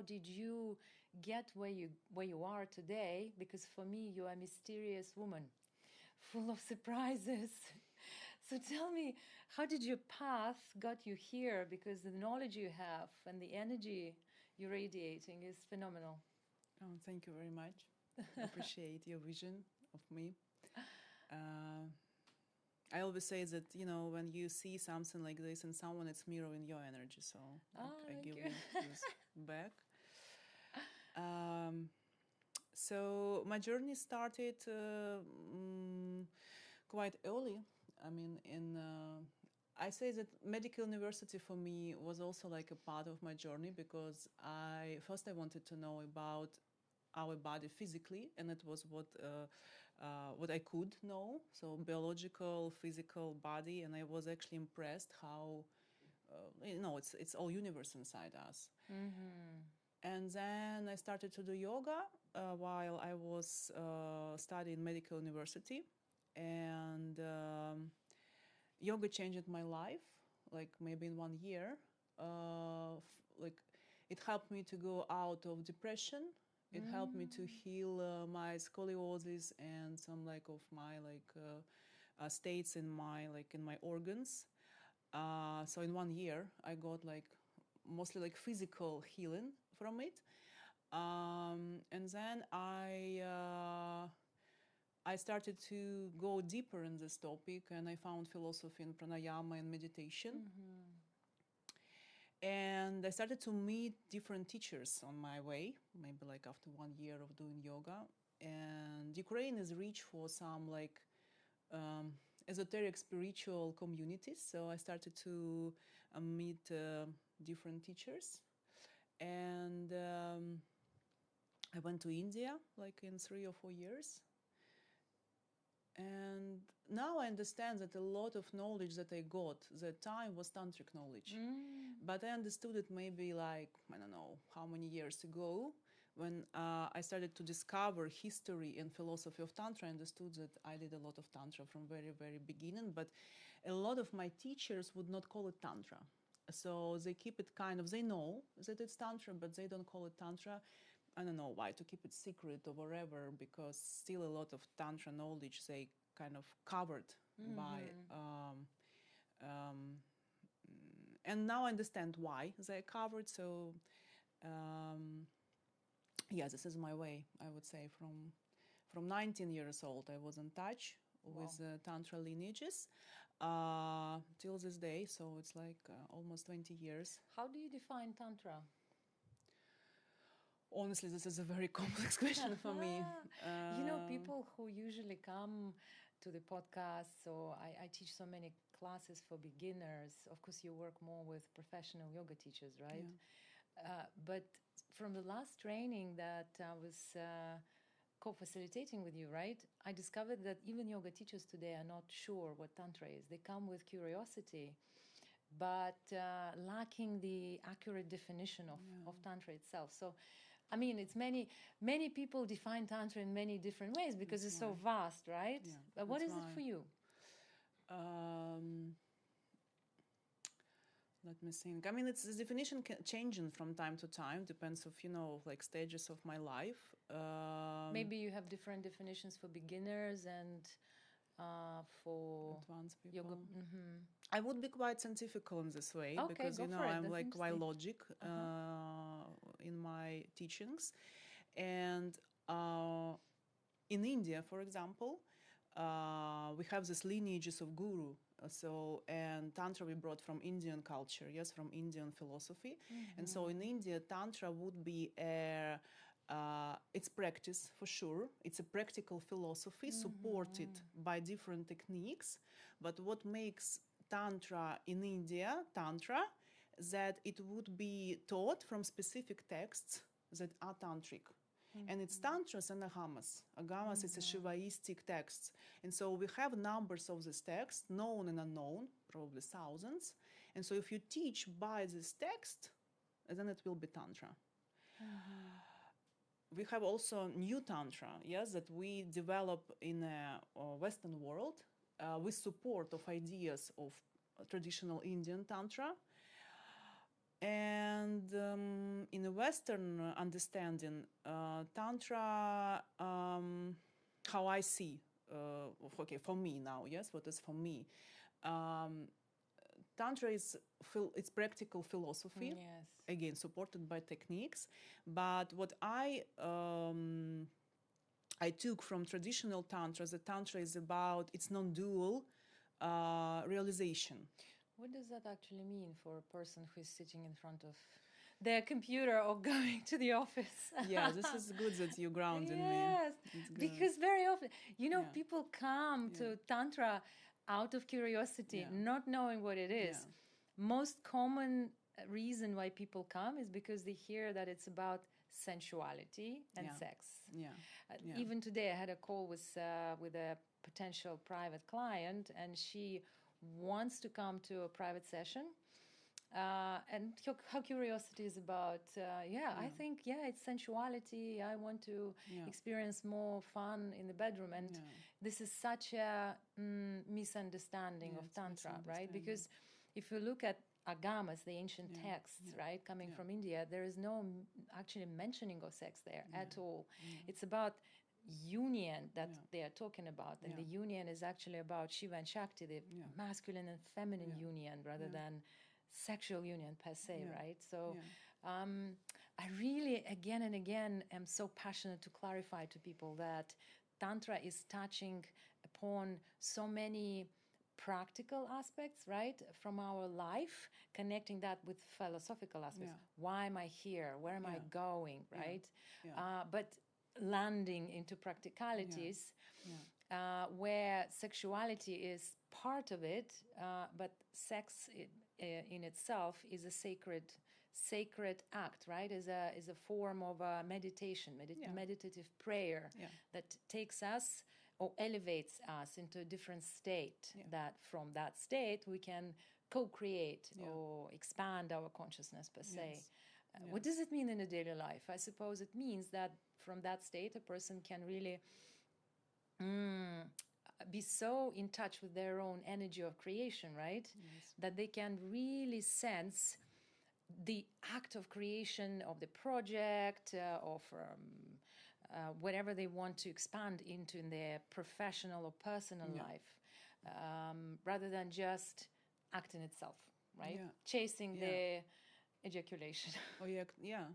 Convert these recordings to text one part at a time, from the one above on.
did you get where you are today? Because for me, you're a mysterious woman, full of surprises. So tell me, how did your path got you here? Because the knowledge you have and the energy you're radiating is phenomenal. Oh, thank you very much. Appreciate your vision of me. I always say that, when you see something like this in someone, it's mirroring your energy. So I give you this back. So my journey started quite early. I mean, I say that medical university for me was also like a part of my journey, because I wanted to know about our body physically, and it was what I could know, so biological, physical body, and I was actually impressed how it's all universe inside us. Mm-hmm. And then I started to do yoga while I was studying medical university, and yoga changed my life, like maybe in 1 year. Like it helped me to go out of depression. It helped me to heal my scoliosis and some of my states in my organs. So in 1 year, I got mostly physical healing from it, and then I started to go deeper in this topic, and I found philosophy in pranayama and meditation. Mm-hmm. And I started to meet different teachers on my way, maybe after 1 year of doing yoga. And Ukraine is rich for some esoteric spiritual communities. So I started to meet different teachers. And I went to India in 3 or 4 years. And now I understand that a lot of knowledge that I got that time was tantric knowledge. But I understood it maybe I don't know how many years ago, when I started to discover history and philosophy of Tantra. I understood that I did a lot of Tantra from very, very beginning, but a lot of my teachers would not call it Tantra. So they keep it they know that it's Tantra, but they don't call it Tantra. I don't know why, to keep it secret or whatever, because still a lot of Tantra knowledge they kind of covered by. And now I understand why they covered. So, this is my way, I would say. From 19 years old, I was in touch with Tantra lineages till this day. So it's almost 20 years. How do you define Tantra? Honestly, this is a very complex question for me. People who usually come to the podcast, so I teach so many classes for beginners. Of course, you work more with professional yoga teachers, right? Yeah. But from the last training that I was co-facilitating with you, right? I discovered that even yoga teachers today are not sure what Tantra is. They come with curiosity, but lacking the accurate definition of Tantra itself. So, I mean, it's many people define Tantra in many different ways because it's so vast, right? Yeah, but what is it for you? Let me think. I mean, it's the definition changing from time to time, depends of stages of my life. Maybe you have different definitions for beginners and for advanced people. Yoga. I would be quite scientific in this way, Okay, because I'm quite logic in my teachings. And in India, for example, we have these lineages of guru. And Tantra we brought from Indian culture, yes, from Indian philosophy. And so in India, Tantra would be it's practice for sure. It's a practical philosophy supported by different techniques. But what makes Tantra in India, Tantra, that it would be taught from specific texts that are tantric. And it's tantras and agamas. Agamas is a Shivaistic text. And so we have numbers of this text, known and unknown, probably thousands. And so if you teach by this text, then it will be Tantra. We have also new Tantra, yes, that we develop in a Western world with support of ideas of traditional Indian Tantra. And in a Western understanding, Tantra, how I see, okay, for me now, yes, what is for me? Tantra is it's practical philosophy, Yes. again supported by techniques. But what I took from traditional tantra, the tantra is about its non-dual realization. What does that actually mean for a person who is sitting in front of their computer or going to the office? Yeah, this is good that you grounded me. Yes, It's good. because very often, Yeah. people come to Tantra out of curiosity, not knowing what it is. Most common reason why people come is because they hear that it's about sensuality and sex. Even today, I had a call with a potential private client, and she wants to come to a private session. And her curiosity is about, I think, it's sensuality. I want to experience more fun in the bedroom. And this is such a misunderstanding of Tantra, right? Because if you look at agamas, the ancient texts, right, coming from India, there is no actually mentioning of sex there at all. It's about union that they are talking about. And the union is actually about Shiva and Shakti, the masculine and feminine union, rather than sexual union per se, right? So I really, again and again, am so passionate to clarify to people that Tantra is touching upon so many practical aspects, right, from our life, connecting that with philosophical aspects. Why am I here? Where am I going, right? But landing into practicalities where sexuality is part of it, but sex in itself is a sacred act, right? Is a form of meditation, meditative prayer that takes us or elevates us into a different state, that from that state we can co-create or expand our consciousness per se. What does it mean in a daily life? I suppose it means that from that state a person can really be so in touch with their own energy of creation, right? That they can really sense the act of creation of the project, of whatever they want to expand into in their professional or personal life, rather than just act in itself, right? Chasing the ejaculation. Oh yeah.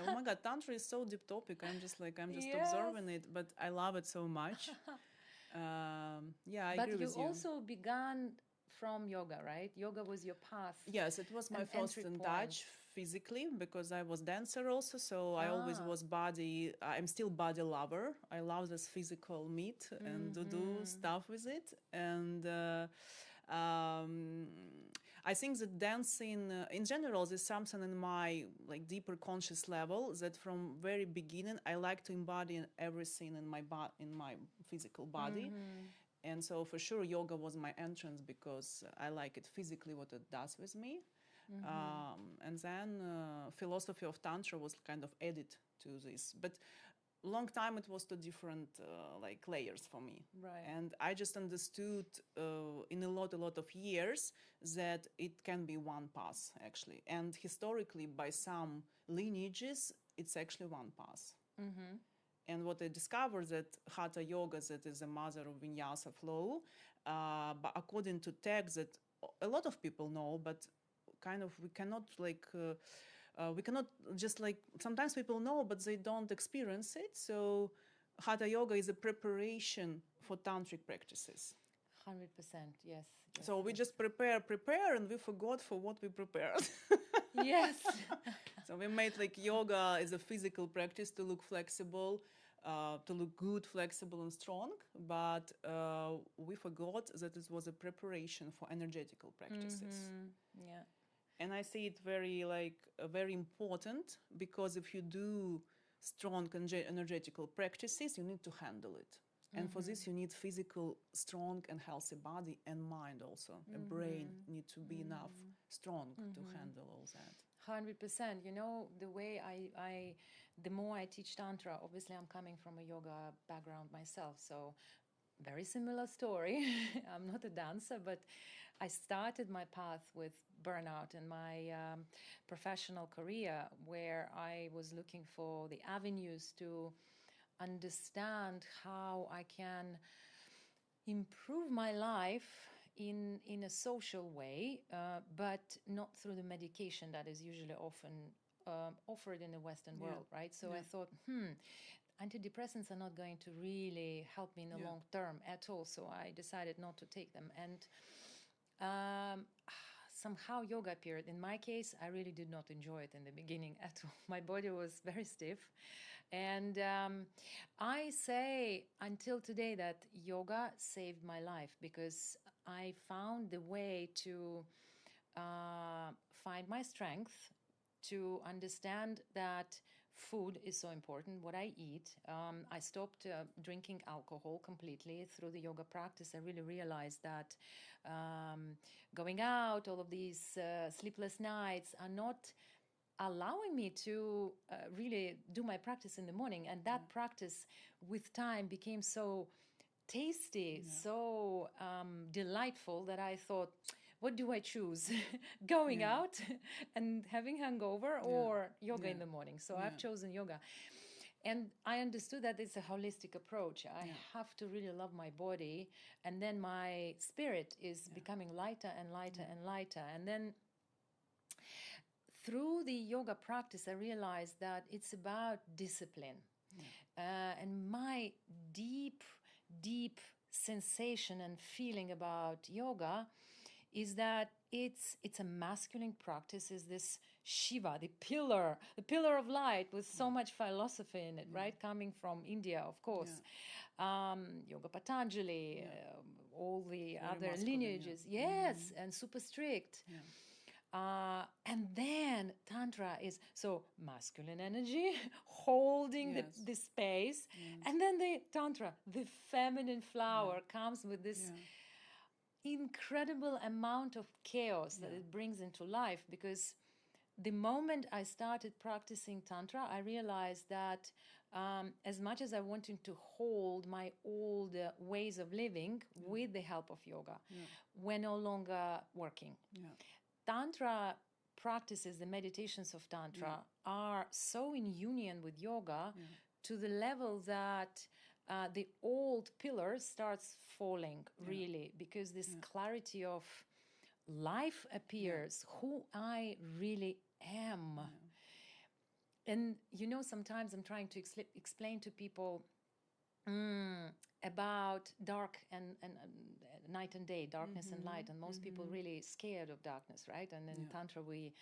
Oh my God, Tantra is so deep topic. I'm just observing it, but I love it so much. I agree with you. But you also began from yoga, right? Yoga was your path. Yes, it was my first in touch physically, because I was dancer also, so I always was I'm still body lover. I love this physical meat and to do stuff with it. And I think that dancing in general is something in my deeper conscious level, that from very beginning I like to embody everything in my physical body. And so for sure yoga was my entrance, because I like it physically, what it does with me. And then philosophy of Tantra was kind of added to this. But long time it was two different layers for me. Right. And I just understood in a lot of years that it can be one path, actually. And historically, by some lineages, it's actually one path. And what I discovered, that Hatha Yoga, that is the mother of Vinyasa flow, but according to texts that a lot of people know, but kind of we cannot just sometimes people know, but they don't experience it. So Hatha Yoga is a preparation for tantric practices. 100%, yes. So we just prepare, and we forgot for what we prepared. Yes. So we made yoga as a physical practice to look flexible, to look good, flexible, and strong. But we forgot that it was a preparation for energetical practices. Yeah. And I see it very important, because if you do strong energetical practices, you need to handle it. And for this, you need physical, strong and healthy body and mind also. A brain need to be enough strong to handle all that. 100%. The way the more I teach Tantra, obviously I'm coming from a yoga background myself, so very similar story. I'm not a dancer, but I started my path with burnout in my professional career, where I was looking for the avenues to understand how I can improve my life in a social way, but not through the medication that is usually often offered in the Western world, right? So I thought, antidepressants are not going to really help me in the long term at all. So I decided not to take them. And somehow yoga appeared. In my case, I really did not enjoy it in the beginning at all. My body was very stiff. And I say until today that yoga saved my life, because I found the way to find my strength, to understand that food is so important, what I eat. I stopped drinking alcohol completely through the yoga practice. I really realized that going out, all of these sleepless nights are not allowing me to really do my practice in the morning. And that practice with time became so tasty, so delightful, that I thought, what do I choose? Going out and having hangover, or yoga in the morning? So I've chosen yoga. And I understood that it's a holistic approach. I have to really love my body, and then my spirit is becoming lighter and lighter and lighter. And then through the yoga practice, I realized that it's about discipline. And my deep, deep sensation and feeling about yoga is that it's a masculine practice, is this Shiva, the pillar of light, with so much philosophy in it, right? Coming from India, of course. Yoga Patanjali, all the other lineages. Yes, and super strict. And then Tantra is so masculine energy, holding the space. And then the Tantra, the feminine flower, comes with this incredible amount of chaos that it brings into life. Because the moment I started practicing Tantra, I realized that as much as I wanted to hold my old ways of living with the help of yoga, were no longer working. Tantra practices, the meditations of Tantra, are so in union with yoga to the level that the old pillar starts falling, really, because this clarity of life appears, who I really am. And, sometimes I'm trying to explain to people about dark and night and day, darkness and light, and most people really scared of darkness, right? And in Tantra we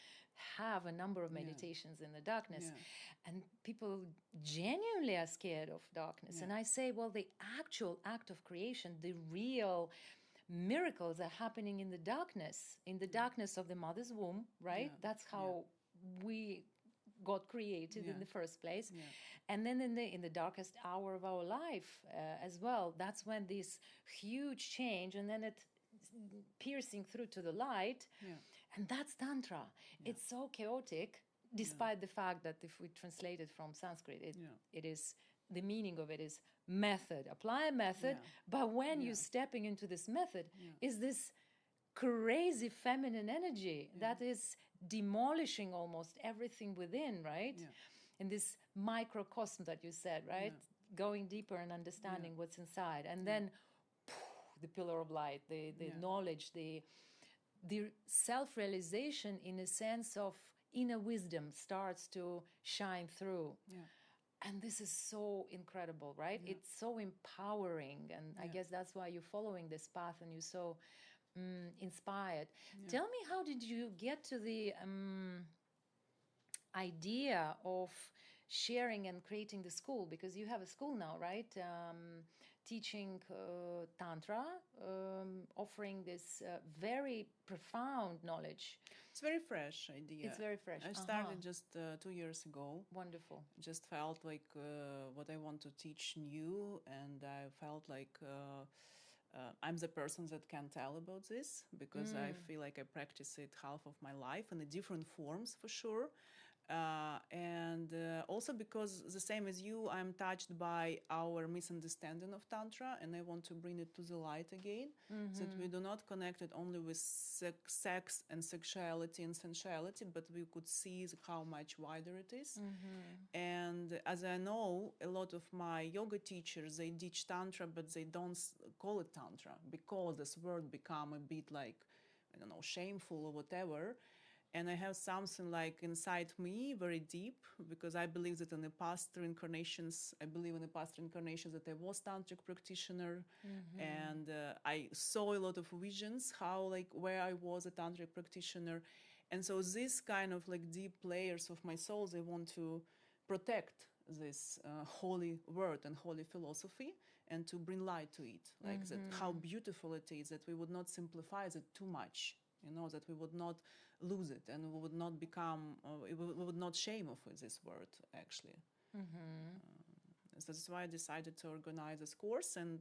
have a number of meditations in the darkness, and people genuinely are scared of darkness. And I say, well, the actual act of creation, the real miracles are happening in the darkness of the mother's womb, right? That's how we got created in the first place. And then in the darkest hour of our life as well, that's when this huge change, and then it piercing through to the light. And that's Tantra. It's so chaotic, despite the fact that if we translate it from Sanskrit, it is, the meaning of it is method, apply a method. But when you're stepping into this method, is this crazy feminine energy that is demolishing almost everything within, right? In this microcosm that you said, right? Going deeper and understanding what's inside. And then the pillar of light, the knowledge, the self-realization, in a sense of inner wisdom, starts to shine through. And this is so incredible, right? It's so empowering. And I guess that's why you're following this path and you're so inspired. Tell me, how did you get to the idea of sharing and creating the school? Because you have a school now, right? Teaching Tantra, offering this very profound knowledge. It's very fresh idea. It's very fresh. I started just 2 years ago. Wonderful. Just felt like what I want to teach new, and I felt like I'm the person that can tell about this, because I feel like I practice it half of my life in the different forms, for sure. And also because the same as you, I'm touched by our misunderstanding of Tantra, and I want to bring it to the light again, so that we do not connect it only with sex and sexuality and sensuality, but we could see how much wider it is. And as I know, a lot of my yoga teachers, they teach Tantra, but they don't call it Tantra because this word become a bit like, I don't know, shameful or whatever. And I have something like inside me very deep, because I believe that in the past reincarnations, that I was tantric practitioner, and I saw a lot of visions how like where I was a tantric practitioner. And so this kind of like deep layers of my soul, they want to protect this holy word and holy philosophy, and to bring light to it, like that how beautiful it is, that we would not simplify it too much, that we would not lose it, and we would not become, we would not shame of this word, actually. So that's why I decided to organize this course, and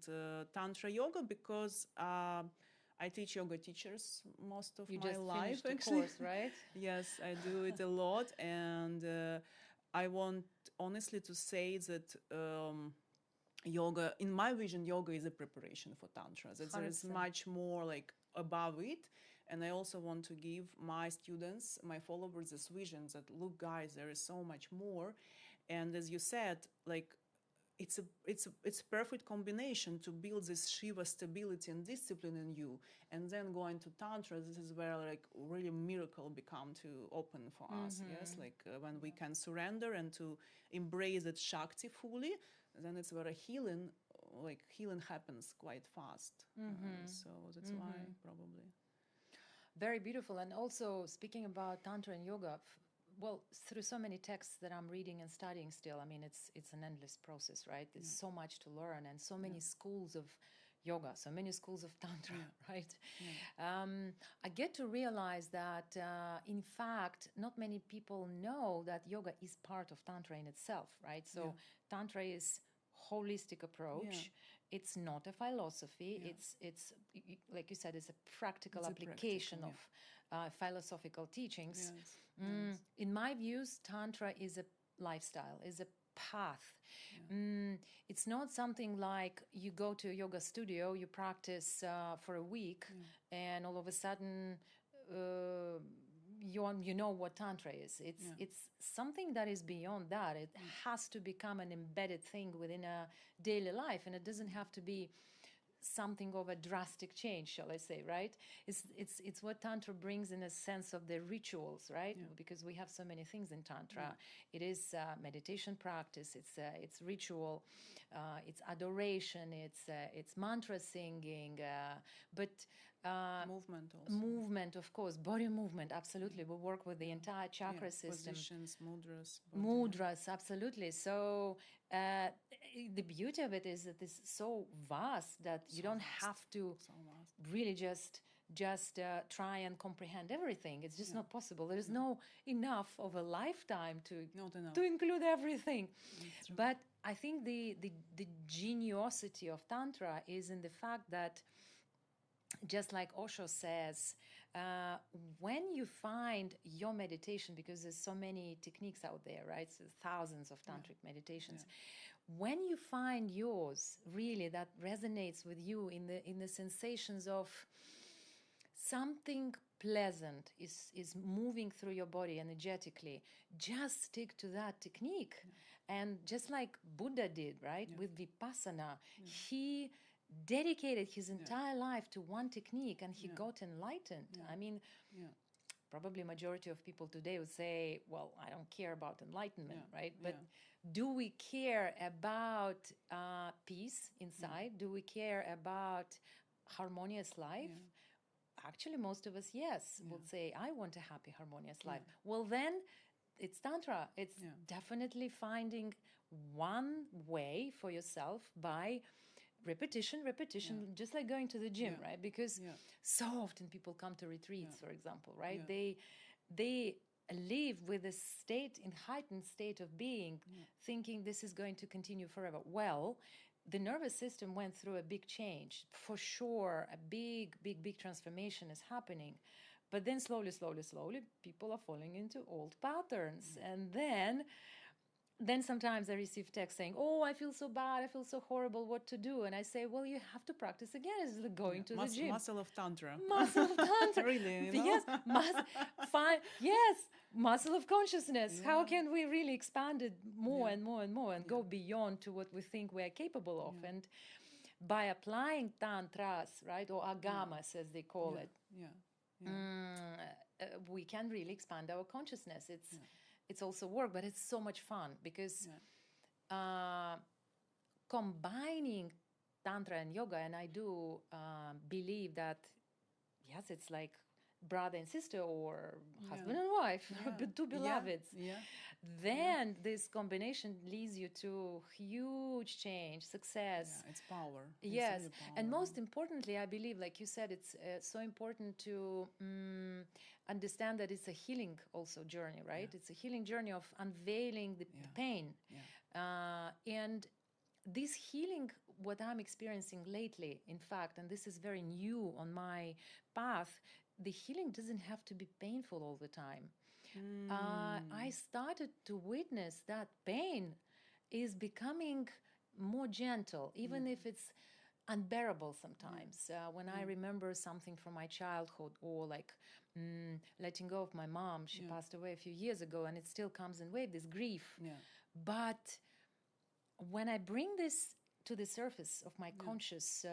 Tantra Yoga, because I teach yoga teachers most of my life, actually. actually. Course, right? Yes, I do it a lot, and I want honestly to say that yoga, in my vision, yoga is a preparation for Tantra. That there is much more like above it. And I also want to give my students, my followers, this vision that, look, guys, there is so much more. And as you said, like, it's a perfect combination to build this Shiva stability and discipline in you, and then going to Tantra. This is where like really miracle become to open for us. Yes, like when we can surrender and to embrace that Shakti fully, then it's where a healing happens quite fast. So that's why probably. Very beautiful. And also speaking about Tantra and yoga, well, through so many texts that I'm reading and studying still, I mean, it's an endless process, right? There's so much to learn, and so many schools of yoga, so many schools of Tantra, right? I get to realize that, in fact, not many people know that yoga is part of Tantra in itself, right? So Tantra is holistic approach. It's not a philosophy. It's like you said, it's a practical application of philosophical teachings. In my views, Tantra is a lifestyle, is a path. It's not something like you go to a yoga studio, you practice for a week, and all of a sudden you know what Tantra is. It's something that is beyond that. It has to become an embedded thing within a daily life, and it doesn't have to be something of a drastic change, shall I say, right? It's what Tantra brings in a sense of the rituals, right? Because we have so many things in Tantra. It is meditation practice, it's ritual, it's adoration, it's mantra singing, but movement also. Movement, of course, body movement, absolutely. We work with the entire chakra system. Positions, mudras. Mudras, absolutely. So the beauty of it is that it's so vast that you don't have to really just try and comprehend everything. It's just not possible. There is no enough of a lifetime to include everything. But I think the geniosity of Tantra is in the fact that, just like Osho says, when you find your meditation, because there's so many techniques out there, right? So thousands of tantric meditations. When you find yours, really, that resonates with you in the sensations of something pleasant is moving through your body energetically, just stick to that technique. And just like Buddha did, right, with Vipassana, he dedicated his entire life to one technique, and he got enlightened. I mean, probably majority of people today would say, well, I don't care about enlightenment, right? But do we care about peace inside? Do we care about harmonious life? Actually, most of us, yes, will say, I want a happy, harmonious life. Well, then it's Tantra. It's definitely finding one way for yourself by repetition, just like going to the gym, right? Because so often people come to retreats, for example, right? They live with a heightened state of being, thinking this is going to continue forever. Well, the nervous system went through a big change. For sure, a big transformation is happening. But then slowly, people are falling into old patterns. And then then sometimes I receive text saying, "Oh, I feel so bad. I feel so horrible. What to do?" And I say, "Well, you have to practice again. It's like going to the gym. Muscle of Tantra. Muscle of Tantra. Really, you know? Yes, fine. Yes, muscle of consciousness. Yeah. How can we really expand it more Yeah. and more and more and Yeah. go beyond to what we think we are capable of?" Yeah. And by applying tantras, right, or agamas as they call Yeah. it, Yeah. we can really expand our consciousness. It's Yeah. it's also work, but it's so much fun because combining tantra and yoga, and I do believe that yes, it's like brother and sister or husband and wife, two beloveds. Yeah. Then this combination leads you to huge change, success. Yeah, it's power. Yes, it's really power. and most importantly, I believe, like you said, it's so important to understand that it's a healing also journey, right? It's a healing journey of unveiling the pain. And this healing, what I'm experiencing lately, in fact, and this is very new on my path, the healing doesn't have to be painful all the time. I started to witness that pain is becoming more gentle, even if it's unbearable sometimes. When I remember something from my childhood, or like letting go of my mom, she passed away a few years ago, and it still comes in waves, this grief. But when I bring this to the surface of my conscious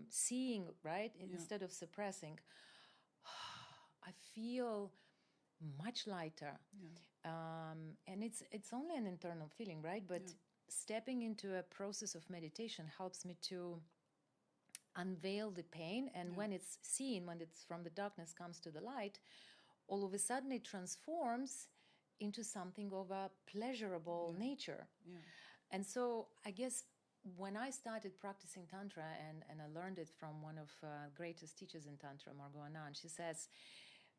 seeing, right, instead of suppressing, I feel much lighter. And it's only an internal feeling, right? But stepping into a process of meditation helps me to unveil the pain. And when it's seen, when it's from the darkness comes to the light, all of a sudden it transforms into something of a pleasurable nature. And so I guess when I started practicing Tantra, and I learned it from one of greatest teachers in Tantra, Margot Anand, she says,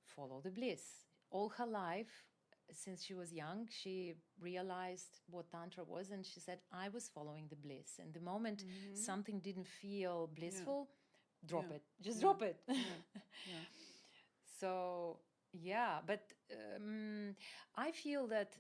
follow the bliss. All her life, since she was young, she realized what Tantra was, and she said, I was following the bliss. And the moment something didn't feel blissful, drop it. Just drop it. So, but I feel that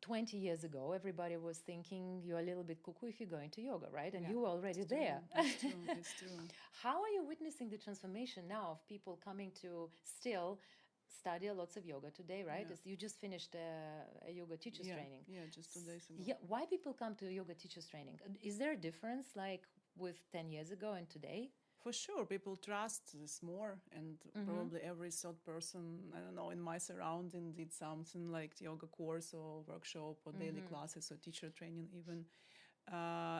20 years ago, everybody was thinking you're a little bit cuckoo if you're going to yoga, right? And you were already there. It's true. It's true. How are you witnessing the transformation now of people coming to still study lots of yoga today, right? As you just finished a yoga teacher's training. Yeah, just 2 days ago. Yeah, why people come to yoga teacher's training? Is there a difference like with 10 years ago and today? For sure, people trust this more, and probably every third person, I don't know, in my surrounding did something like yoga course or workshop or daily classes or teacher training even.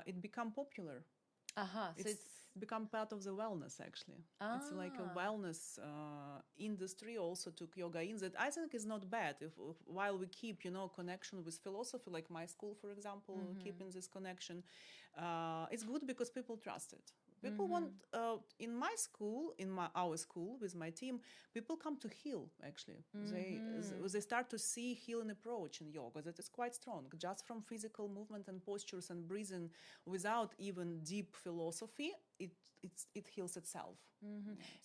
It become popular. So it's become part of the wellness, actually. It's like a wellness industry also took yoga in that I think is not bad. If while we keep, connection with philosophy, like my school, for example, keeping this connection, it's good because people trust it. People want, in my school, our school with my team, people come to heal, actually. They start to see healing approach in yoga that is quite strong, just from physical movement and postures and breathing without even deep philosophy. It heals itself.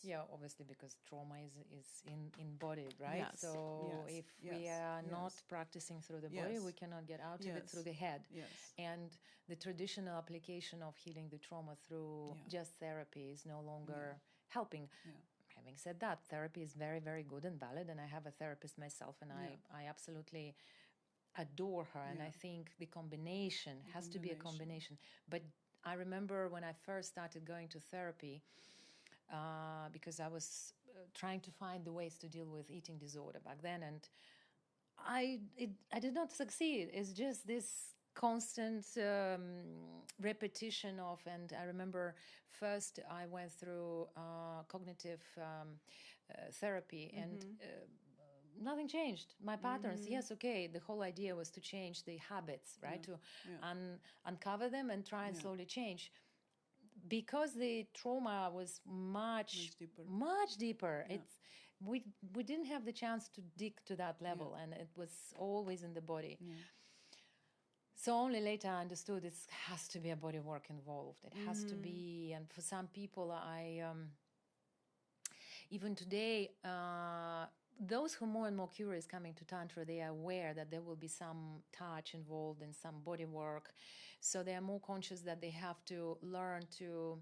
Yeah, obviously, because trauma is embodied, right? Yes, so yes, if we are yes. not practicing through the body, we cannot get out of it through the head. And the traditional application of healing the trauma through just therapy is no longer helping. Having said that, therapy is very, very good and valid, and I have a therapist myself, and I absolutely adore her. And I think the combination has to be a combination. But I remember when I first started going to therapy, because I was trying to find the ways to deal with eating disorder back then, and I did not succeed. It's just this constant repetition of, and I remember first I went through cognitive therapy, and nothing changed. My patterns, yes, okay. The whole idea was to change the habits, right? To uncover them and try and slowly change. Because the trauma was much deeper. We didn't have the chance to dig to that level, and it was always in the body. So only later I understood it has to be a body work involved. It has to be, and for some people, even today, those who are more and more curious coming to Tantra, they are aware that there will be some touch involved and some body work. So they are more conscious that they have to learn to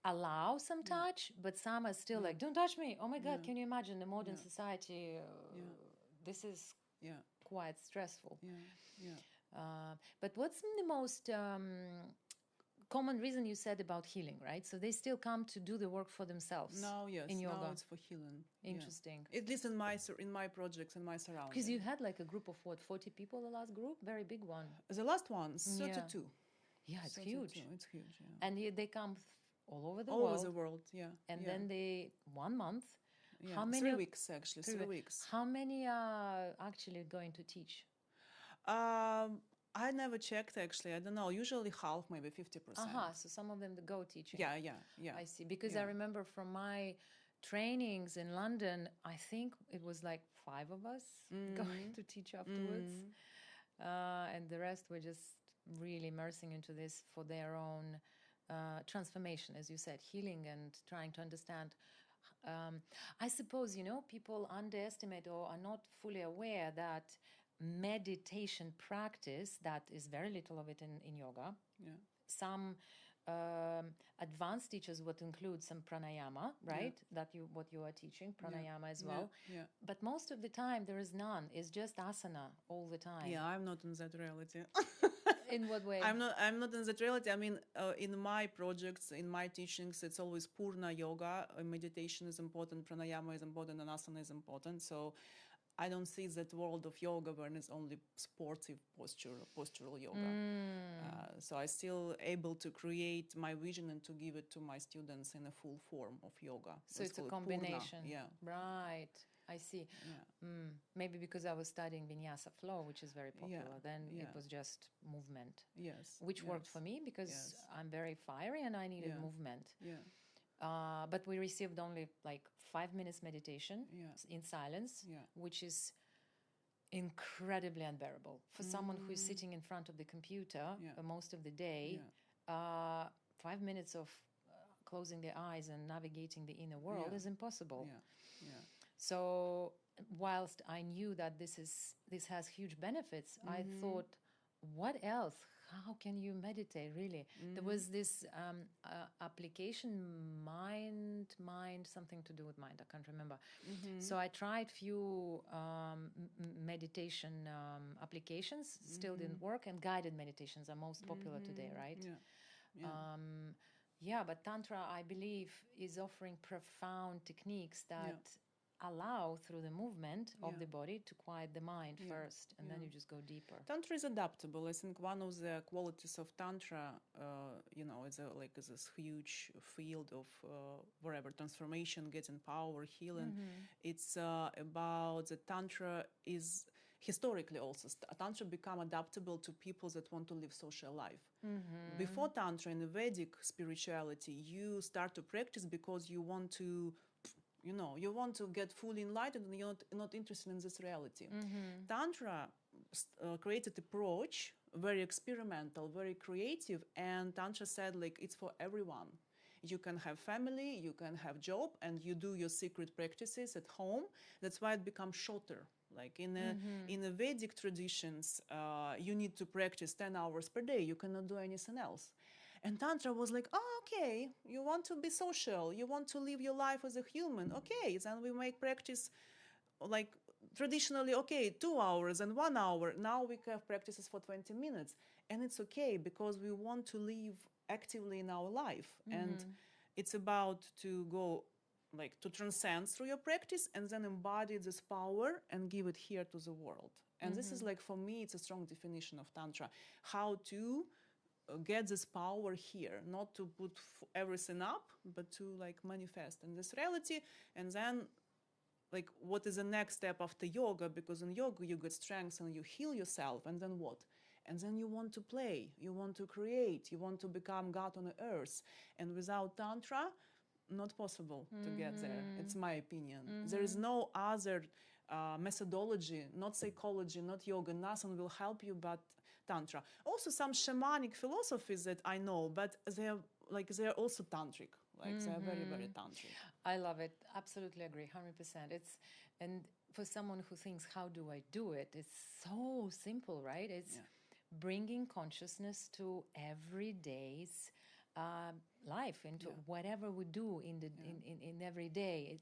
allow some touch, but some are still like, don't touch me. Oh my God, can you imagine the modern society? This is quite stressful. But what's the most common reason you said about healing, right? So they still come to do the work for themselves. Now, yes, in yoga. now it's for healing. Interesting. At least in my projects, in my surroundings. Because you had like a group of 40 people, the last group? Very big one. The last one, 32. Yeah, it's 32. huge. It's huge, yeah. And they come all over the all world. All over the world, yeah. And then they, 1 month. Yeah. How many? 3 weeks, actually, 3 weeks. How many are actually going to teach? I never checked, actually. I don't know. Usually half, maybe 50%. So some of them go teaching. Yeah. I see. Because I remember from my trainings in London, I think it was like 5 of us going to teach afterwards. And the rest were just really immersing into this for their own transformation, as you said, healing and trying to understand. I suppose, people underestimate or are not fully aware that meditation practice, that is very little of it in yoga. Some advanced teachers would include some pranayama, right? What you are teaching, pranayama as well. But most of the time there is none. It's just asana all the time. Yeah, I'm not in that reality. In what way? I'm not in that reality. I mean, in my projects, in my teachings, it's always purna yoga. Meditation is important, pranayama is important, and asana is important. So I don't see that world of yoga where it's only sportive postural yoga. So I still able to create my vision and to give it to my students in a full form of yoga. So it's a combination. Purna. Yeah. Right. I see. Maybe because I was studying vinyasa flow, which is very popular. Then it was just movement. Yes. Which worked for me because I'm very fiery and I needed movement. But we received only like 5 minutes meditation in silence, which is incredibly unbearable for someone who is sitting in front of the computer most of the day. 5 minutes of closing their eyes and navigating the inner world is impossible. So whilst I knew that this has huge benefits, I thought, what else? How can you meditate, really? There was this application, mind, something to do with mind. I can't remember. So I tried few meditation applications, still didn't work, and guided meditations are most popular today, right? But Tantra, I believe, is offering profound techniques that allow through the movement of the body to quiet the mind first, and then you just go deeper. Tantra is adaptable. I think one of the qualities of Tantra, is this huge field of wherever transformation, getting power, healing. It's about the Tantra is historically also Tantra become adaptable to people that want to live social life. Before Tantra, in the Vedic spirituality, you start to practice because you want to you want to get fully enlightened and you're not interested in this reality. Tantra created approach, very experimental, very creative, and Tantra said, like, it's for everyone. You can have family, you can have job, and you do your secret practices at home. That's why it becomes shorter. Like in the Vedic traditions, you need to practice 10 hours per day. You cannot do anything else. And Tantra was like, oh, okay, you want to be social, you want to live your life as a human, okay, then we make practice like traditionally, okay, 2 hours and 1 hour. Now we have practices for 20 minutes. And it's okay because we want to live actively in our life. And it's about to go, like, to transcend through your practice and then embody this power and give it here to the world. And this is, like, for me, it's a strong definition of Tantra, how to get this power here, not to put everything up, but to, like, manifest in this reality. And then, like, what is the next step after yoga? Because in yoga you get strength and you heal yourself, and then what? And then you want to play, you want to create, you want to become God on the earth. And without Tantra, not possible to get there. It's my opinion. There is no other methodology, not psychology, not yoga, nothing will help you but Tantra. Also some shamanic philosophies that I know, but they're also tantric. Like they're very, very tantric. I love it. Absolutely agree. 100%. And for someone who thinks, how do I do it? It's so simple, right? It's bringing consciousness to everyday's life, into whatever we do in every day.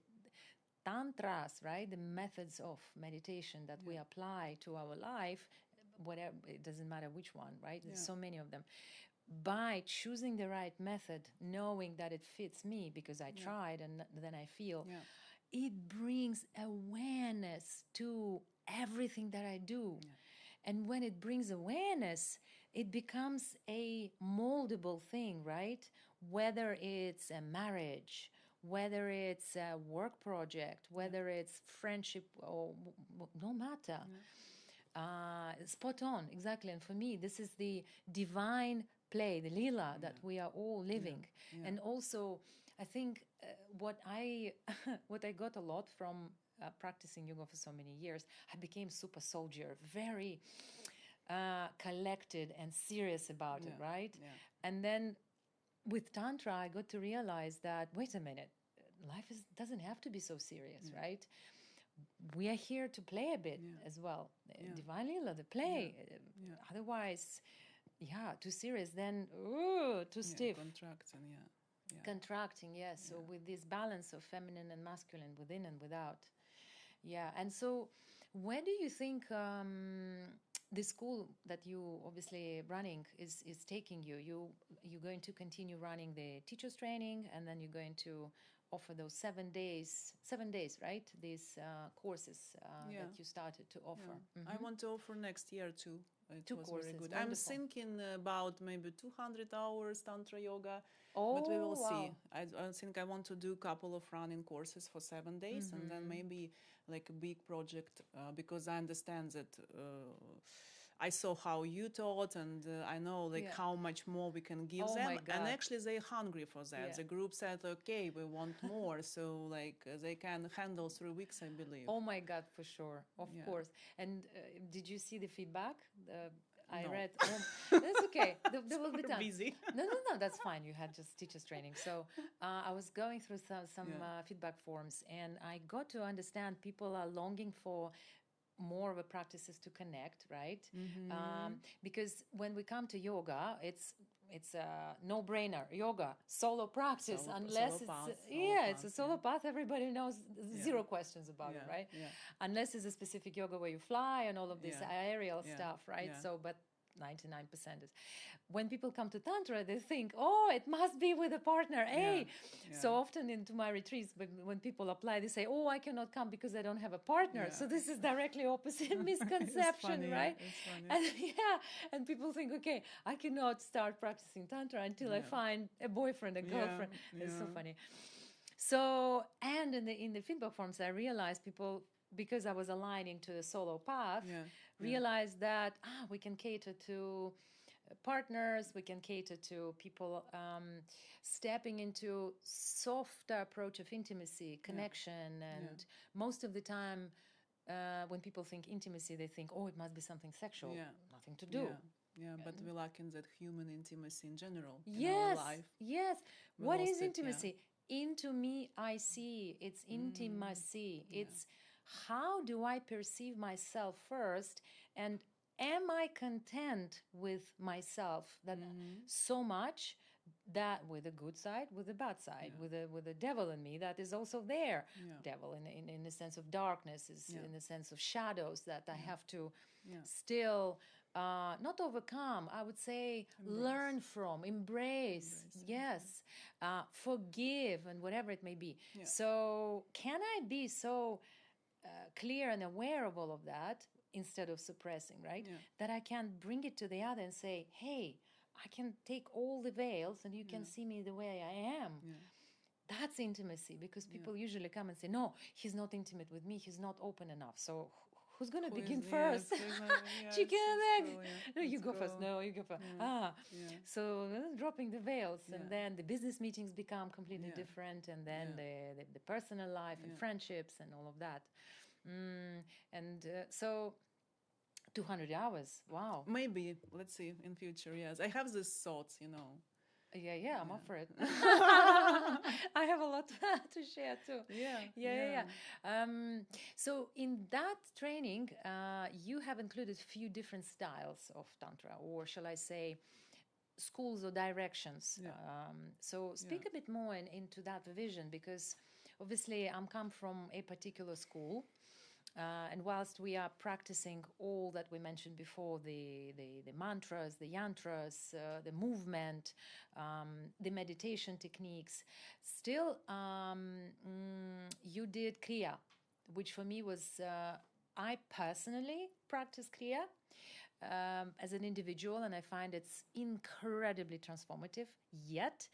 Tantras, right? The methods of meditation that we apply to our life, whatever, it doesn't matter which one, right? There's so many of them. By choosing the right method, knowing that it fits me because I tried and then I feel, it brings awareness to everything that I do. And when it brings awareness, it becomes a moldable thing, right? Whether it's a marriage, whether it's a work project, whether it's friendship, or no matter. Spot on, exactly. And for me, this is the divine play, the lila that we are all living. And also, I think what I got a lot from practicing yoga for so many years, I became super soldier, very collected and serious about it, right? And then with Tantra, I got to realize that, wait a minute, life doesn't have to be so serious, right? We are here to play a bit as well. Divine Lila, the play. Otherwise, too serious, then too stiff. Contracting, yes. So with this balance of feminine and masculine within and without. Yeah, and so where do you think the school that you obviously running is taking you? You're going to continue running the teacher's training, and then you're going to offer those 7 days, right? These courses that you started to offer. I want to offer next year too. Two courses. Very good. Wonderful. I'm thinking about maybe 200 hours Tantra Yoga, but we will see. I think I want to do a couple of running courses for 7 days, and then maybe like a big project, because I understand that I saw how you taught, and I know how much more we can give them. And actually they're hungry for that. The group said, okay, we want more. So they can handle 3 weeks, I believe. Oh my God, for sure. Of course. And did you see the feedback? I read. That's okay. There will be time. Busy. No, that's fine. You had just teachers training. So I was going through some feedback forms, and I got to understand people are longing for more of a practices to connect, right? Because when we come to yoga, it's a no-brainer. Yoga, solo practice, unless it's a solo path. Everybody knows, zero questions about it, right? Unless it's a specific yoga where you fly and all of this aerial stuff, right? So, but 99% is. When people come to Tantra, they think, oh, it must be with a partner. So often into my retreats, when people apply, they say, oh, I cannot come because I don't have a partner. So this is directly opposite misconception, funny, right? And and people think, okay, I cannot start practicing Tantra until I find a boyfriend, a girlfriend. It's so funny. So, and in the feedback forms, I realized people, because I was aligning to the solo path, realized that we can cater to partners, we can cater to people stepping into softer approach of intimacy, connection, and most of the time when people think intimacy, they think, oh, it must be something sexual. Nothing to do. But we lack in that human intimacy in general in our life. Yes. What is intimacy? Into me, I see. It's intimacy. It's how do I perceive myself first, and am I content with myself that so much that with the good side, with the bad side, with the devil in me that is also there. Devil in the sense of darkness, is in the sense of shadows that I have to still not overcome, I would say learn from, embrace. Forgive, and whatever it may be. So can I be so clear and aware of all of that instead of suppressing, right? That I can bring it to the other and say, hey, I can take all the veils and you can see me the way I am. That's intimacy, because people usually come and say, no, he's not intimate with me, he's not open enough. So who's going to begin first? Chicken and egg. No, you go first. No, you go first. So dropping the veils, and then the business meetings become completely different, and then the personal life and friendships and all of that. So 200 hours. Wow. Maybe, let's see, in future, yes. I have these thoughts, Yeah, I'm up for it. I have a lot to share too. Yeah. So in that training, you have included few different styles of Tantra, or shall I say, schools or directions. So speak a bit more into that vision, because obviously I'm come from a particular school. And whilst we are practicing all that we mentioned before, the mantras, the yantras, the movement, the meditation techniques, still you did Kriya, which for me was, I personally practice Kriya as an individual, and I find it's incredibly transformative, yet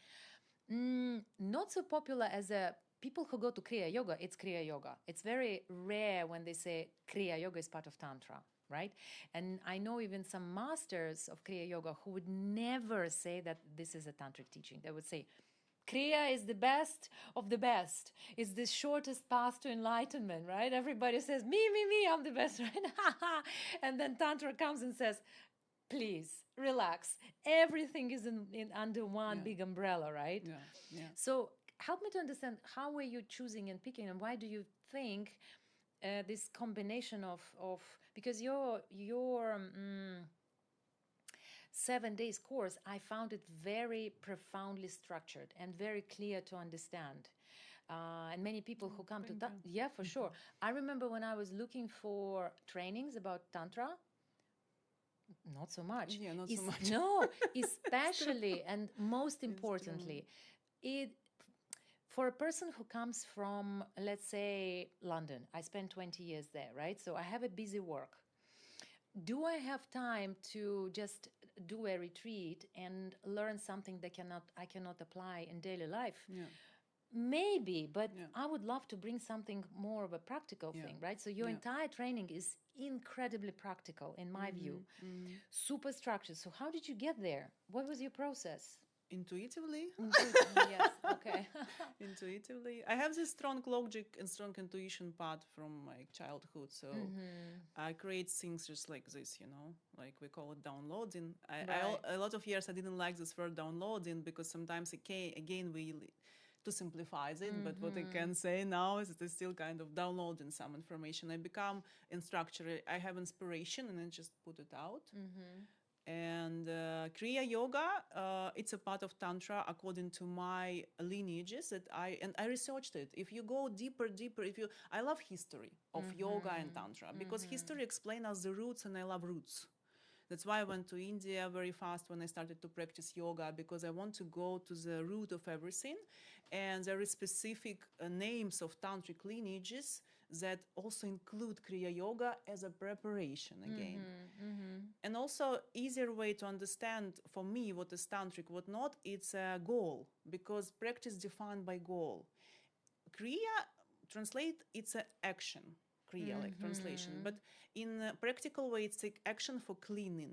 not so popular as a people who go to Kriya Yoga. It's Kriya Yoga. It's very rare when they say Kriya Yoga is part of Tantra, right? And I know even some masters of Kriya Yoga who would never say that this is a Tantric teaching. They would say, Kriya is the best of the best. It's the shortest path to enlightenment, right? Everybody says, me, I'm the best, right? And then Tantra comes and says, please relax. Everything is in under one big umbrella, right? So help me to understand, how were you choosing and picking, and why do you think this combination of because your 7 days course, I found it very profoundly structured and very clear to understand. And many people who come to for sure. I remember when I was looking for trainings about Tantra, not so much. Not so much. No, especially and most importantly, for a person who comes from, let's say, London, I spent 20 years there, right? So I have a busy work. Do I have time to just do a retreat and learn something that I cannot apply in daily life? Maybe, but I would love to bring something more of a practical thing, right? So your entire training is incredibly practical, in my view, super structured. So how did you get there? What was your process? Intuitively. Yes, okay. Intuitively. I have this strong logic and strong intuition part from my childhood. So I create things just like this, like we call it downloading. A lot of years I didn't like this word downloading, because sometimes again we to simplify it, but what I can say now is it is still kind of downloading some information. I become instructor, I have inspiration, and then just put it out. And Kriya Yoga, it's a part of Tantra according to my lineages that I researched it. If you go deeper, I love history of yoga and Tantra, because history explains us the roots, and I love roots. That's why I went to India very fast when I started to practice yoga, because I want to go to the root of everything. And there is specific names of Tantric lineages that also include Kriya Yoga as a preparation again. And also easier way to understand for me what is Tantric, what not, it's a goal, because practice defined by goal. Kriya translate, it's an action. Kriya, like translation, but in a practical way, it's like action for cleaning.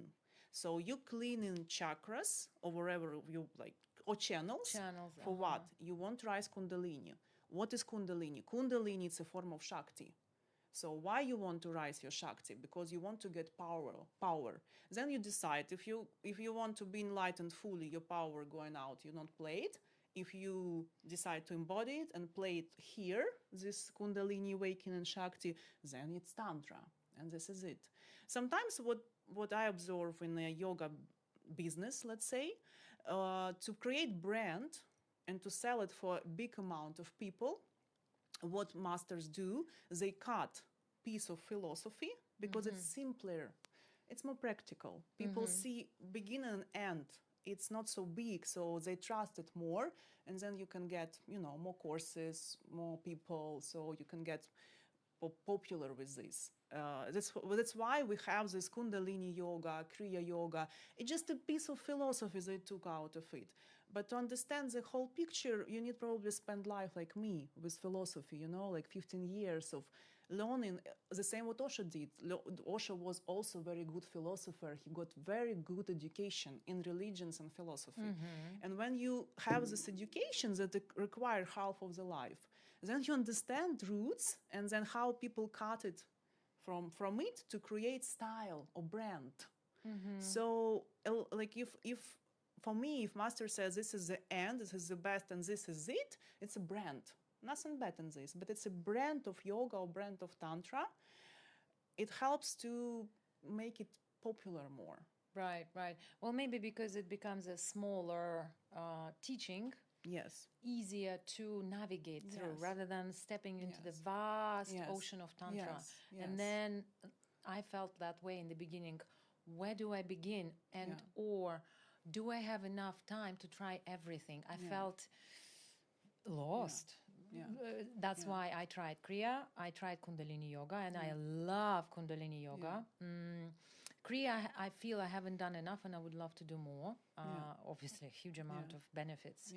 So you cleaning chakras or wherever you like, or channels for what? You want to rise Kundalini. What is Kundalini? Kundalini is a form of Shakti. So why you want to rise your Shakti? Because you want to get power. Then you decide if you want to be enlightened fully, your power going out, you don't play it. If you decide to embody it and play it here, this Kundalini awakening Shakti, then it's Tantra, and this is it. Sometimes what I observe in a yoga business, let's say, to create brand and to sell it for a big amount of people, what masters do, they cut piece of philosophy because it's simpler, it's more practical. People see beginning and end. It's not so big, so they trust it more, and then you can get, more courses, more people, so you can get popular with this. That's why we have this Kundalini yoga, Kriya yoga. It's just a piece of philosophy they took out of it. But to understand the whole picture, you need probably spend life like me with philosophy, like 15 years of learning. The same what Osho did. Osho was also very good philosopher. He got very good education in religions and philosophy. And when you have this education that require half of the life, then you understand roots and then how people cut it from it to create style or brand. So like if for me, if master says this is the end, this is the best, and this is it, it's a brand. Nothing bad in this, but it's a brand of yoga or brand of tantra. It helps to make it popular more. Right. Well, maybe because it becomes a smaller teaching. Yes. Easier to navigate through rather than stepping into the vast ocean of Tantra. And then I felt that way in the beginning. Where do I begin? And or do I have enough time to try everything? I felt lost. That's why I tried Kriya, I tried Kundalini Yoga, and I love Kundalini Yoga. Kriya, I feel I haven't done enough, and I would love to do more. Obviously, a huge amount of benefits.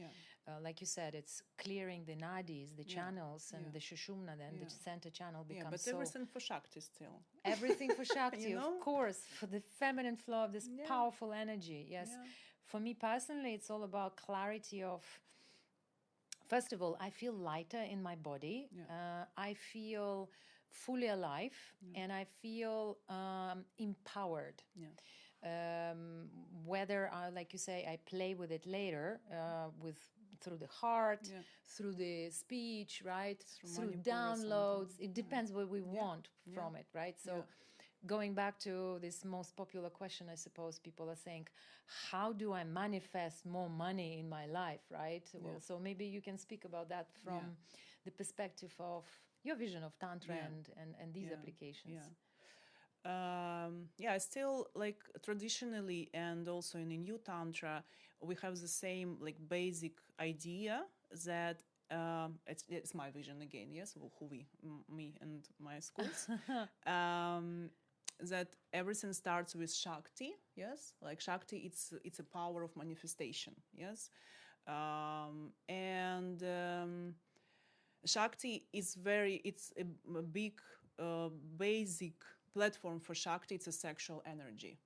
Like you said, it's clearing the nadis, the channels, and the Shushumna, then the center channel becomes but everything for Shakti still. Everything for Shakti, of course, for the feminine flow of this powerful energy. Yes. For me personally, it's all about clarity of... First of all, I feel lighter in my body. I feel fully alive, and I feel empowered. Whether, like you say, I play with it later, through the heart, through the speech, right? Through downloads. It depends what we want from it, right? So going back to this most popular question, I suppose people are saying, how do I manifest more money in my life, right? Well, so maybe you can speak about that from the perspective of your vision of Tantra and these applications. Still, like, traditionally and also in the new Tantra, we have the same, like, basic idea that it's my vision again, yes, me and my schools, that everything starts with Shakti, yes, like Shakti, it's a power of manifestation, yes, and Shakti is it's a big basic platform for Shakti. It's a sexual energy.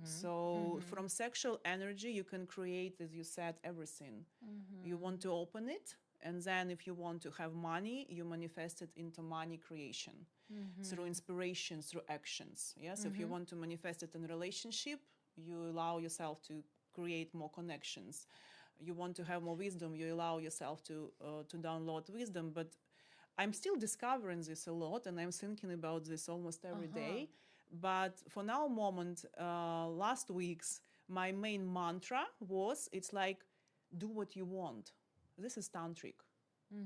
So from sexual energy, you can create, as you said, everything. You want to open it, and then if you want to have money, you manifest it into money creation through inspiration, through actions. Yes, if you want to manifest it in a relationship, you allow yourself to create more connections. You want to have more wisdom, you allow yourself to download wisdom. But I'm still discovering this a lot, and I'm thinking about this almost every day. But for now moment, last week's, my main mantra was, it's like, do what you want. This is Tantric.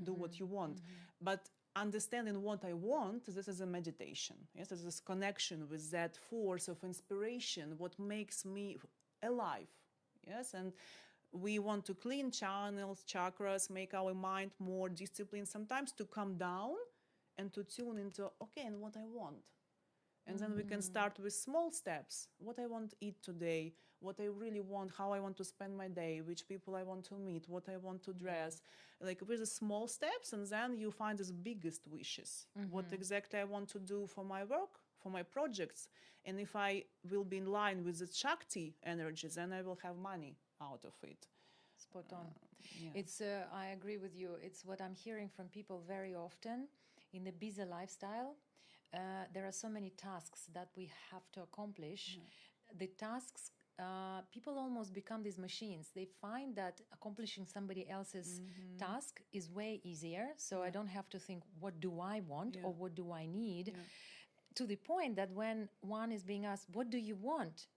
Do what you want. But understanding what I want, this is a meditation. Yes, it's this connection with that force of inspiration, what makes me alive. Yes, and we want to clean channels, chakras, make our mind more disciplined, sometimes to come down and to tune into, okay, and what I want. And then we can start with small steps. What I want to eat today, what I really want, how I want to spend my day, which people I want to meet, what I want to dress. Like with the small steps, and then you find the biggest wishes. What exactly I want to do for my work, for my projects. And if I will be in line with the Shakti energies, then I will have money out of it. Spot on. It's I agree with you. It's what I'm hearing from people very often in the busy lifestyle. There are so many tasks that we have to accomplish. The tasks, people almost become these machines. They find that accomplishing somebody else's task is way easier. So I don't have to think, what do I want or what do I need? To the point that when one is being asked, what do you want?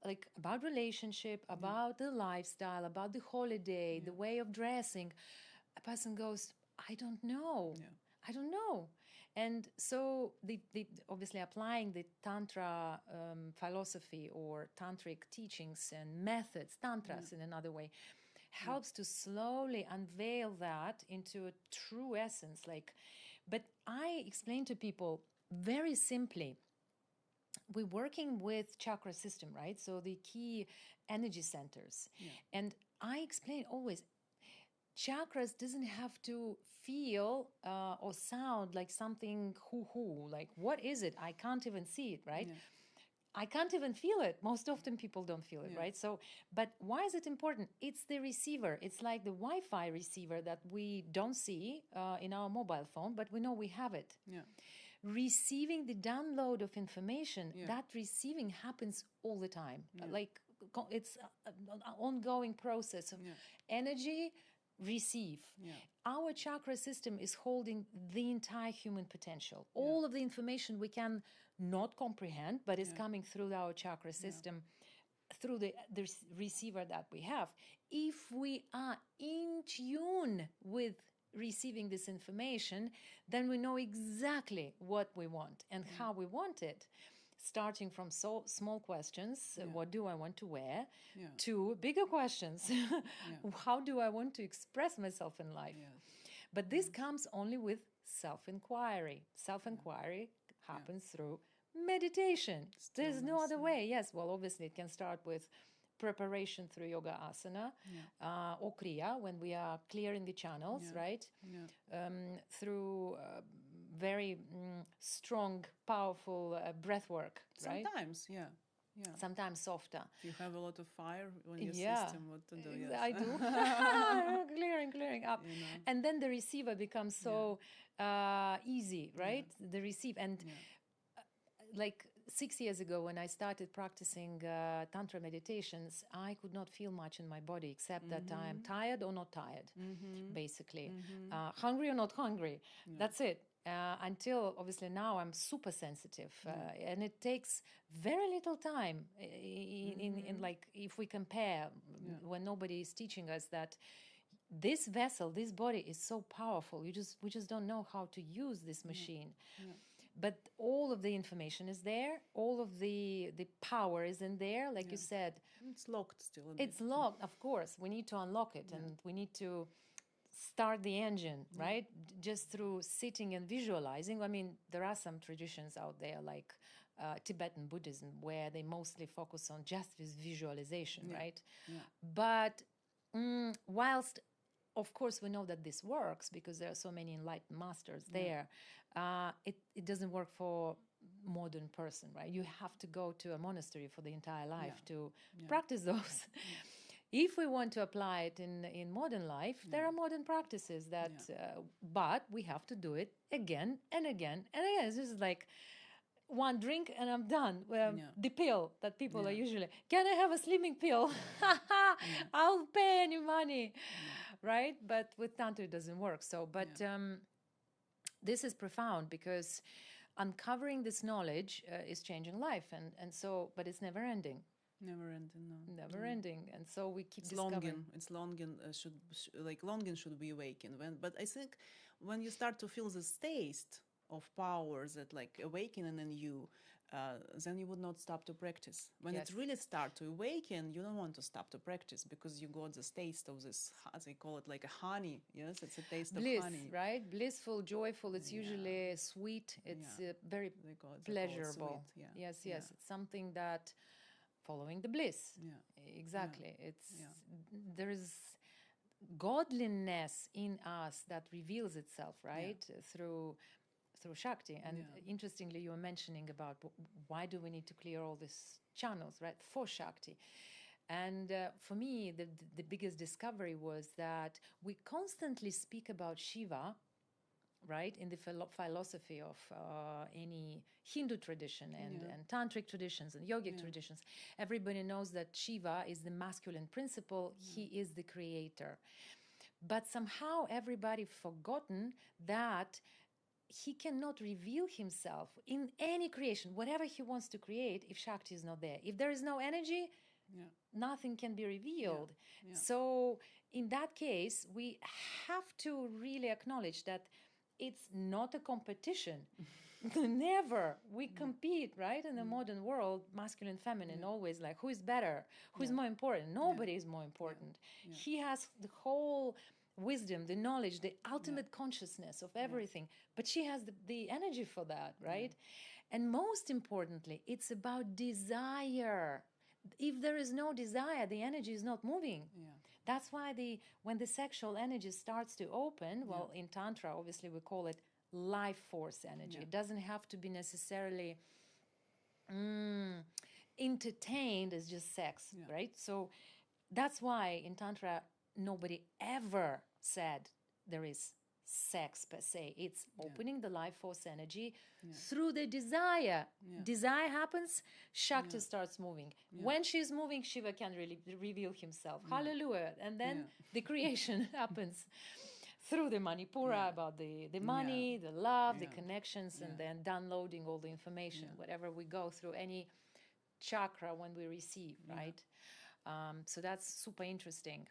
Like about relationship, about the lifestyle, about the holiday, the way of dressing, a person goes, I don't know. I don't know. And so the obviously applying the Tantra philosophy or Tantric teachings and methods, Tantras in another way, helps to slowly unveil that into a true essence. But I explain to people very simply, we're working with chakra system, right? So the key energy centers. And I explain always, chakras doesn't have to feel or sound like something like what is it? I can't even see it, right? I can't even feel it. Most often people don't feel it, right? So, but why is it important? It's the receiver. It's like the Wi-Fi receiver that we don't see in our mobile phone, but we know we have it. receiving the download of information, that receiving happens all the time. Like it's an ongoing process of energy, receive. Our chakra system is holding the entire human potential. All of the information we can not comprehend, but is coming through our chakra system, through the receiver that we have. If we are in tune with receiving this information, then we know exactly what we want and how we want it. Starting from small questions, what do I want to wear, to bigger questions, how do I want to express myself in life? But this comes only with self-inquiry. Self-inquiry happens through meditation. There's no other way. Yes, well, obviously it can start with preparation through yoga asana or kriya, when we are clearing the channels, right? Through very strong, powerful breath work, right? Sometimes, Sometimes softer. You have a lot of fire on your system, what to do, yes. I do. clearing up. You know. And then the receiver becomes so easy, right? The receive. And like 6 years ago, when I started practicing Tantra meditations, I could not feel much in my body except that I am tired or not tired, basically. Hungry or not hungry. That's it. Until obviously now I'm super sensitive, and it takes very little time in like, if we compare when nobody is teaching us that this vessel, this body is so powerful. We just don't know how to use this machine. But all of the information is there. All of the power is in there. Like you said, it's locked still. It's locked, of course. We need to unlock it, and we need to start the engine, right? Just through sitting and visualizing. I mean, there are some traditions out there like Tibetan Buddhism where they mostly focus on just this visualization, right? But whilst, of course, we know that this works because there are so many enlightened masters there, it doesn't work for modern person, right? You have to go to a monastery for the entire life to practice those. If we want to apply it in modern life, there are modern practices that, but we have to do it again and again and again. It's just like one drink and I'm done. The pill that people are usually, can I have a slimming pill? I'll pay any money, right? But with Tantra it doesn't work. So, but this is profound because uncovering this knowledge is changing life, and so, but it's never ending. Never ending, no. Never ending, and so we keep discovering. It's longing. Longing should be awakened. But I think when you start to feel this taste of power that like awakening in you, then you would not stop to practice. When it really start to awaken, you don't want to stop to practice because you got this taste of this, as they call it, like a honey. Yes, it's a taste bliss, of honey. Right? Blissful, joyful. It's usually sweet. It's very pleasurable. Yes. It's something that. Following the bliss. Exactly. It's there is godliness in us that reveals itself, right? Through Shakti. And interestingly, you were mentioning about why do we need to clear all these channels, right? For Shakti. And for me, the biggest discovery was that we constantly speak about Shiva, right, in the philosophy of any Hindu tradition and Tantric traditions and yogic traditions. Everybody knows that Shiva is the masculine principle. He is the creator. But somehow everybody forgotten that he cannot reveal himself in any creation, whatever he wants to create, if Shakti is not there. If there is no energy, nothing can be revealed. So in that case, we have to really acknowledge that it's not a competition. Never. We compete, right? In the modern world, masculine, feminine, always like, who is better? Who is more important? Nobody is more important. He has the whole wisdom, the knowledge, the ultimate consciousness of everything. But she has the energy for that, right? And most importantly, it's about desire. If there is no desire, the energy is not moving. That's why when the sexual energy starts to open, well, in Tantra, obviously we call it life force energy. It doesn't have to be necessarily entertained as just sex, right? So that's why in Tantra, nobody ever said there is sex per se. It's opening the life force energy through the desire. Desire happens, Shakti starts moving. When she's moving, Shiva can really reveal himself. Hallelujah. And then the creation happens through the Manipura, about the money, the love, the connections, and then downloading all the information, whatever we go through, any chakra when we receive, right? So that's super interesting.